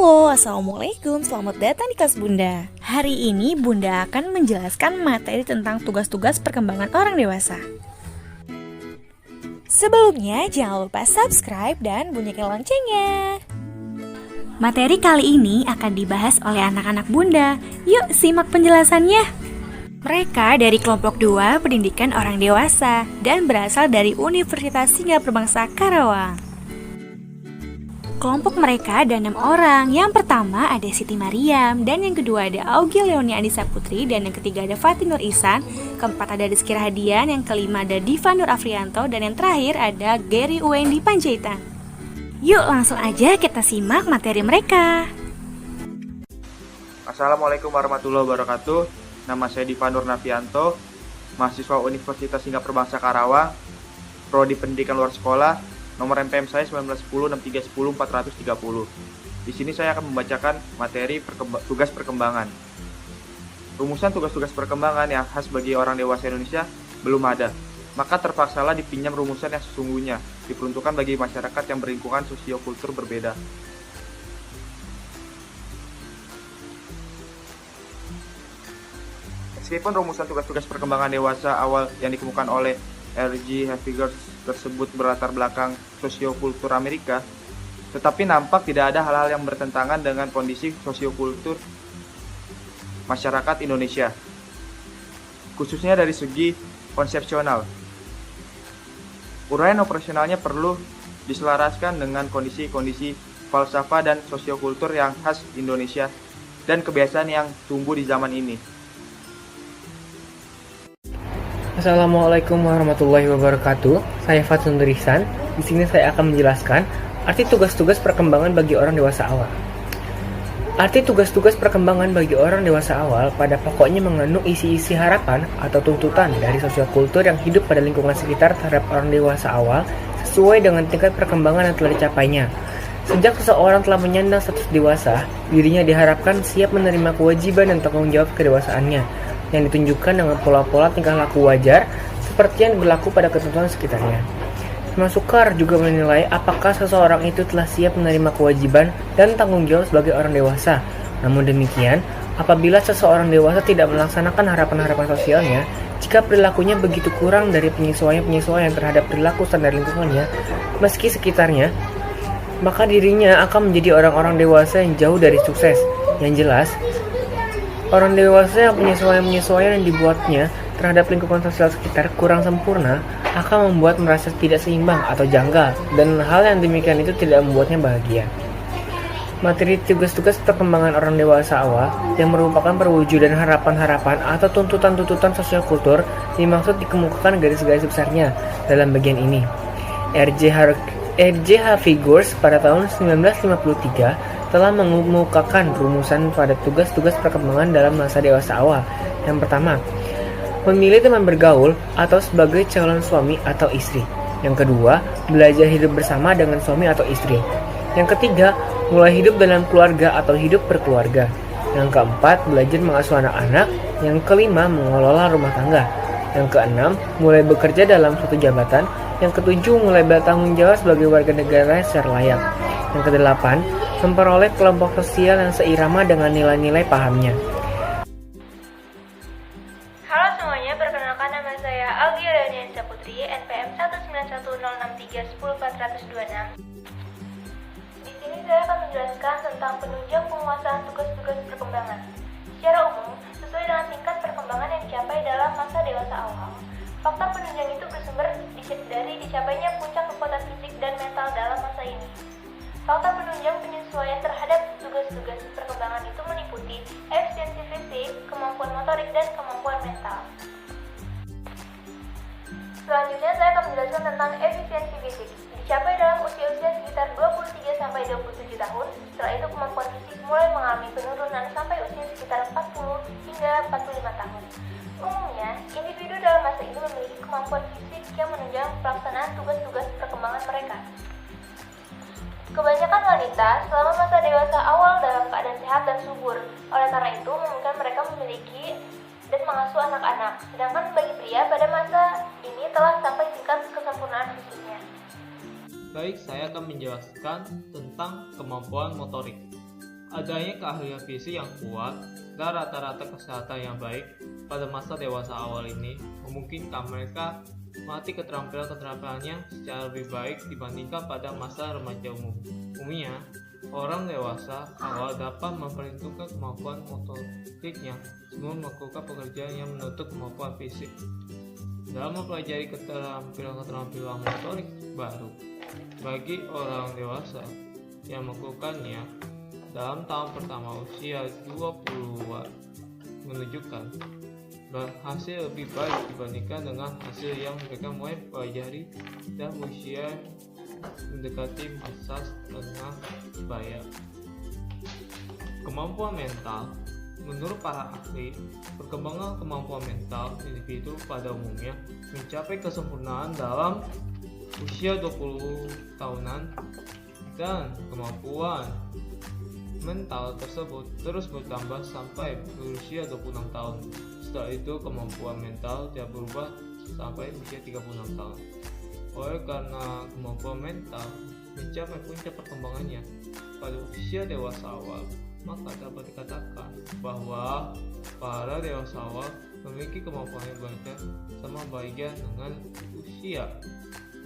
Halo, Assalamualaikum, selamat datang di kelas Bunda. Hari ini Bunda akan menjelaskan materi tentang tugas-tugas perkembangan orang dewasa. Sebelumnya, jangan lupa subscribe dan bunyikan loncengnya. Materi kali ini akan dibahas oleh anak-anak Bunda. Yuk simak penjelasannya. Mereka dari kelompok 2 pendidikan orang dewasa dan berasal dari Universitas Singapura Bangsa Karawang. Kelompok mereka ada 6 orang. Yang pertama ada Siti Mariam, dan yang kedua ada Augie Leonie Andisa Putri, dan yang ketiga ada Fatin Nur Ihsan, keempat ada Rizky Rahadian, yang kelima ada Diva Nur Afrianto, dan yang terakhir ada Gary Wendy Panjaitan. Yuk langsung aja kita simak materi mereka. Assalamualaikum warahmatullahi wabarakatuh. Nama saya Diva Nur Afrianto, mahasiswa Universitas Singapura Bangsa Karawang, Prodi Pendidikan Luar Sekolah. Nomor MPM saya 19106310 Di sini saya akan membacakan materi tugas perkembangan. Rumusan tugas-tugas perkembangan yang khas bagi orang dewasa Indonesia belum ada. Maka terpaksalah dipinjam rumusan yang sesungguhnya diperuntukkan bagi masyarakat yang berlingkungan sosiokultur berbeda. Meskipun rumusan tugas-tugas perkembangan dewasa awal yang dikemukakan oleh R.G. Havigers tersebut berlatar belakang sosiokultur Amerika, tetapi nampak tidak ada hal-hal yang bertentangan dengan kondisi sosiokultur masyarakat Indonesia, khususnya dari segi konsepsional. Uraian operasionalnya perlu diselaraskan dengan kondisi-kondisi falsafah dan sosiokultur yang khas Indonesia dan kebiasaan yang tumbuh di zaman ini. Assalamualaikum warahmatullahi wabarakatuh. Saya Fatin Nur Ihsan. Di sini saya akan menjelaskan arti tugas-tugas perkembangan bagi orang dewasa awal. Arti tugas-tugas perkembangan bagi orang dewasa awal pada pokoknya mengandung isi-isi harapan atau tuntutan dari sosiokultur yang hidup pada lingkungan sekitar terhadap orang dewasa awal sesuai dengan tingkat perkembangan yang telah dicapainya. Sejak seseorang telah menyandang status dewasa, dirinya diharapkan siap menerima kewajiban dan tanggung jawab kedewasaannya yang ditunjukkan dengan pola-pola tingkah laku wajar seperti yang berlaku pada ketentuan sekitarnya. Masukar juga menilai apakah seseorang itu telah siap menerima kewajiban dan tanggung jawab sebagai orang dewasa. Namun demikian, apabila seseorang dewasa tidak melaksanakan harapan-harapan sosialnya, jika perilakunya begitu kurang dari penyesuaian-penyesuaian terhadap perilaku standar lingkungannya, meski sekitarnya, maka dirinya akan menjadi orang-orang dewasa yang jauh dari sukses. Yang jelas, orang dewasa yang penyesuaian-penyesuaian yang dibuatnya terhadap lingkungan sosial sekitar kurang sempurna akan membuat merasa tidak seimbang atau janggal, dan hal yang demikian itu tidak membuatnya bahagia. Materi tugas-tugas perkembangan orang dewasa awal yang merupakan perwujudan harapan-harapan atau tuntutan-tuntutan sosiokultur dimaksud dikemukakan garis-garis besarnya dalam bagian ini. R.J. Havigers pada tahun 1953 telah mengemukakan rumusan pada tugas-tugas perkembangan dalam masa dewasa awal. Yang pertama, memilih teman bergaul atau sebagai calon suami atau istri. Yang kedua, belajar hidup bersama dengan suami atau istri. Yang ketiga, mulai hidup dalam keluarga atau hidup berkeluarga. Yang keempat, belajar mengasuh anak-anak. Yang kelima, mengelola rumah tangga. Yang keenam, mulai bekerja dalam suatu jabatan. Yang ketujuh, mulai bertanggung jawab sebagai warga negara secara layak. Yang kedelapan, memperoleh kelompok sosial yang seirama dengan nilai-nilai pahamnya. Halo semuanya, perkenalkan nama saya Augie Leonie Andisa Putri, NPM 19106310426. Di sini saya akan menjelaskan tentang penunjang penguasaan tugas-tugas perkembangan. Secara umum, sesuai dengan tingkat perkembangan yang dicapai dalam masa dewasa awal, faktor penunjang itu bersumber dari dicapainya puncak kekuatan fisik dan mental dalam masa ini. Faktor penunjang penyesuaian terhadap tugas-tugas perkembangan itu meliputi efisiensi fisik, kemampuan motorik, dan kemampuan mental. Selanjutnya saya akan menjelaskan tentang efisiensi fisik. Dicapai dalam usia-usia sekitar 23-27 tahun. Setelah itu kemampuan fisik mulai mengalami penurunan sampai usia sekitar 40 hingga 45 tahun. Umumnya, individu dalam masa ini memiliki kemampuan fisik yang menunjang pelaksanaan tugas-tugas perkembangan mereka. Kebanyakan wanita selama masa dewasa awal dalam keadaan sehat dan subur. Oleh karena itu, memungkinkan mereka memiliki dan mengasuh anak-anak. Sedangkan bagi pria pada masa ini telah sampai tingkat kesempurnaan fisiknya. Baik, saya akan menjelaskan tentang kemampuan motorik. Adanya keahlian fisik yang kuat dan rata-rata kesehatan yang baik pada masa dewasa awal ini memungkinkan mereka melatih keterampilan-keterampilannya secara lebih baik dibandingkan pada masa remaja umum. Umumnya, orang dewasa awal dapat memperhitungkan kemampuan motoriknya sebelum melakukan pekerjaan yang menuntut kemampuan fisik. Dalam mempelajari keterampilan-keterampilan motorik baru bagi orang dewasa yang melakukannya dalam tahun pertama usia 20-an menunjukkan hasil lebih baik dibandingkan dengan hasil yang mereka mulai pelajari dan usia mendekati masa setengah bayar. Kemampuan mental. Menurut para ahli, perkembangan kemampuan mental individu pada umumnya mencapai kesempurnaan dalam usia 20 tahunan dan kemampuan mental tersebut terus bertambah sampai berusia 26 tahun. Setelah itu kemampuan mental tidak berubah sampai usia 36 tahun. Oleh karena kemampuan mental mencapai puncak perkembangannya pada usia dewasa awal, maka dapat dikatakan bahwa para dewasa awal memiliki kemampuan yang belajar sama baiknya dengan usia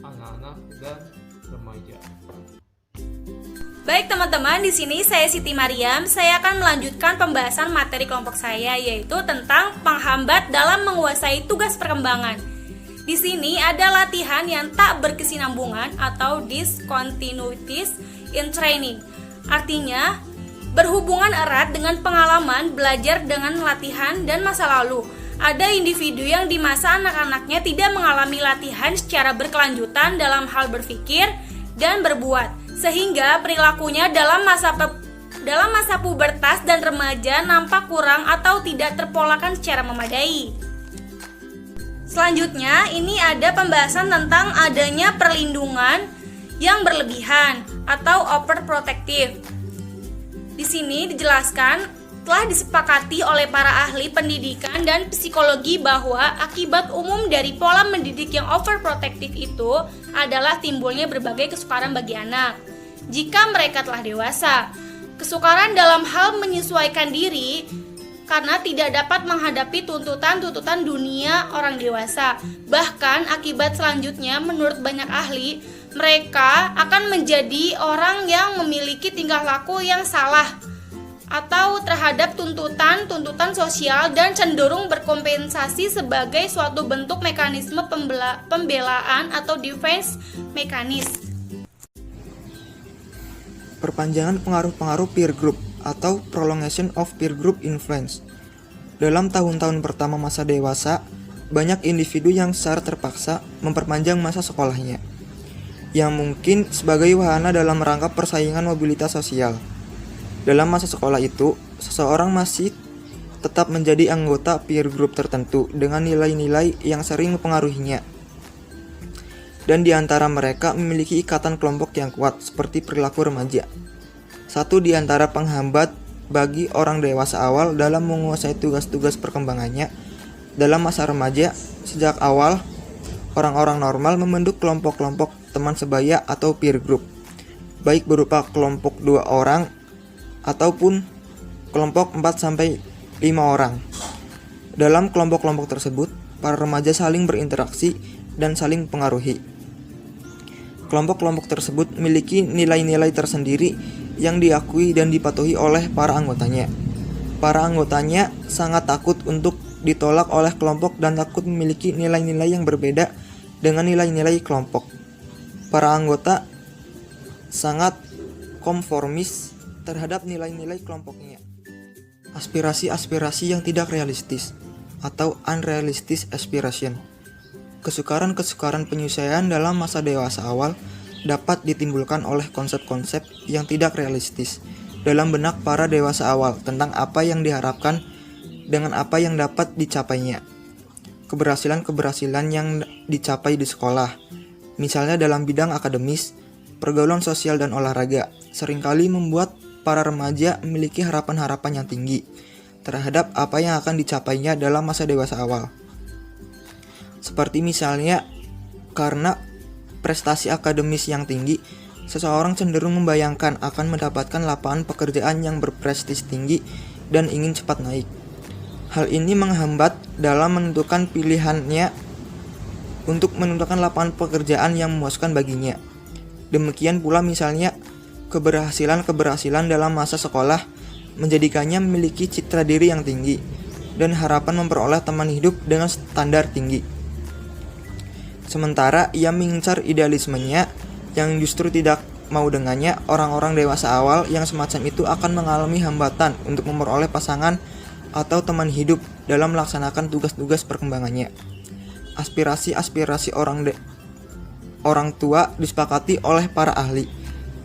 anak-anak dan remaja. Baik teman-teman, di sini saya Siti Mariam. Saya akan melanjutkan pembahasan materi kelompok saya, yaitu tentang penghambat dalam menguasai tugas perkembangan. Di sini ada latihan yang tak berkesinambungan atau discontinuities in training. Artinya, berhubungan erat dengan pengalaman belajar dengan latihan dan masa lalu. Ada individu yang di masa anak-anaknya tidak mengalami latihan secara berkelanjutan dalam hal berpikir dan berbuat, sehingga perilakunya dalam masa pubertas dan remaja nampak kurang atau tidak terpolakan secara memadai. Selanjutnya, ini ada pembahasan tentang adanya perlindungan yang berlebihan atau overprotective. Di sini dijelaskan telah disepakati oleh para ahli pendidikan dan psikologi bahwa akibat umum dari pola mendidik yang overprotective itu adalah timbulnya berbagai kesukaran bagi anak jika mereka telah dewasa. Kesukaran dalam hal menyesuaikan diri karena tidak dapat menghadapi tuntutan-tuntutan dunia orang dewasa. Bahkan akibat selanjutnya menurut banyak ahli, mereka akan menjadi orang yang memiliki tingkah laku yang salah atau terhadap tuntutan sosial dan cenderung berkompensasi sebagai suatu bentuk mekanisme pembelaan atau defense mekanisme. Perpanjangan pengaruh-pengaruh peer group atau prolongation of peer group influence. Dalam tahun-tahun pertama masa dewasa, banyak individu yang secara terpaksa memperpanjang masa sekolahnya, yang mungkin sebagai wahana dalam rangka persaingan mobilitas sosial. Dalam masa sekolah itu, seseorang masih tetap menjadi anggota peer group tertentu dengan nilai-nilai yang sering mempengaruhinya. Dan di antara mereka memiliki ikatan kelompok yang kuat seperti perilaku remaja. Satu di antara penghambat bagi orang dewasa awal dalam menguasai tugas-tugas perkembangannya dalam masa remaja, sejak awal orang-orang normal membentuk kelompok-kelompok teman sebaya atau peer group, baik berupa kelompok 2 orang ataupun kelompok 4-5 orang. Dalam kelompok-kelompok tersebut, para remaja saling berinteraksi dan saling mempengaruhi. Kelompok-kelompok tersebut memiliki nilai-nilai tersendiri yang diakui dan dipatuhi oleh para anggotanya. Para anggotanya sangat takut untuk ditolak oleh kelompok dan takut memiliki nilai-nilai yang berbeda dengan nilai-nilai kelompok. Para anggota sangat konformis terhadap nilai-nilai kelompoknya. Aspirasi-aspirasi yang tidak realistis atau unrealistic aspiration. Kesukaran-kesukaran penyesuaian dalam masa dewasa awal dapat ditimbulkan oleh konsep-konsep yang tidak realistis dalam benak para dewasa awal tentang apa yang diharapkan dengan apa yang dapat dicapainya. Keberhasilan-keberhasilan yang dicapai di sekolah, misalnya dalam bidang akademis, pergaulan sosial dan olahraga, seringkali membuat para remaja memiliki harapan-harapan yang tinggi terhadap apa yang akan dicapainya dalam masa dewasa awal. Seperti misalnya, karena prestasi akademis yang tinggi, seseorang cenderung membayangkan akan mendapatkan lapangan pekerjaan yang berprestis tinggi dan ingin cepat naik. Hal ini menghambat dalam menentukan pilihannya untuk menentukan lapangan pekerjaan yang memuaskan baginya. Demikian pula misalnya keberhasilan dalam masa sekolah menjadikannya memiliki citra diri yang tinggi dan harapan memperoleh teman hidup dengan standar tinggi. Sementara ia mengincar idealismenya yang justru tidak mau dengannya, orang-orang dewasa awal yang semacam itu akan mengalami hambatan untuk memperoleh pasangan atau teman hidup dalam melaksanakan tugas-tugas perkembangannya. Aspirasi-aspirasi orang tua disepakati oleh para ahli.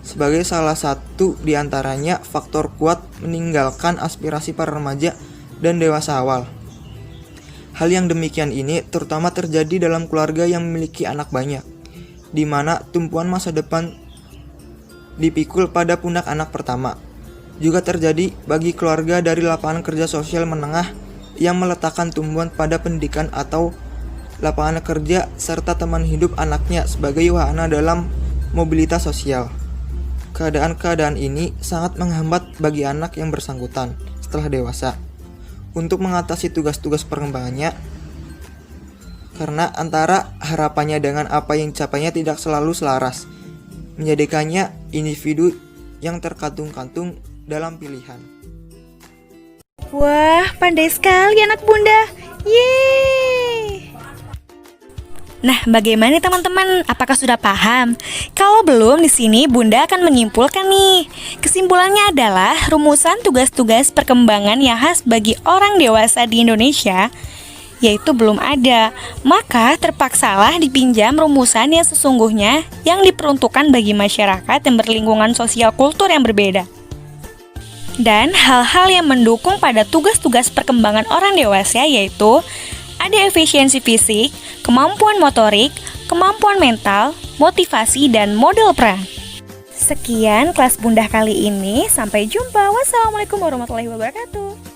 Sebagai salah satu di antaranya, faktor kuat meninggalkan aspirasi para remaja dan dewasa awal. Hal yang demikian ini terutama terjadi dalam keluarga yang memiliki anak banyak, di mana tumpuan masa depan dipikul pada pundak anak pertama. Juga terjadi bagi keluarga dari lapangan kerja sosial menengah yang meletakkan tumpuan pada pendidikan atau lapangan kerja serta teman hidup anaknya sebagai wahana dalam mobilitas sosial. Keadaan-keadaan ini sangat menghambat bagi anak yang bersangkutan setelah dewasa untuk mengatasi tugas-tugas perkembangannya, karena antara harapannya dengan apa yang dicapainya tidak selalu selaras, menjadikannya individu yang terkantung-kantung dalam pilihan. Wah, pandai sekali anak bunda. Yeay! Nah, bagaimana teman-teman? Apakah sudah paham? Kalau belum, di sini Bunda akan menyimpulkan nih. Kesimpulannya adalah rumusan tugas-tugas perkembangan yang khas bagi orang dewasa di Indonesia yaitu belum ada. Maka terpaksalah dipinjam rumusan yang sesungguhnya yang diperuntukkan bagi masyarakat yang berlingkungan sosial kultur yang berbeda. Dan hal-hal yang mendukung pada tugas-tugas perkembangan orang dewasa yaitu ada efisiensi fisik, kemampuan motorik, kemampuan mental, motivasi, dan model peran. Sekian kelas Bunda kali ini. Sampai jumpa. Wassalamualaikum warahmatullahi wabarakatuh.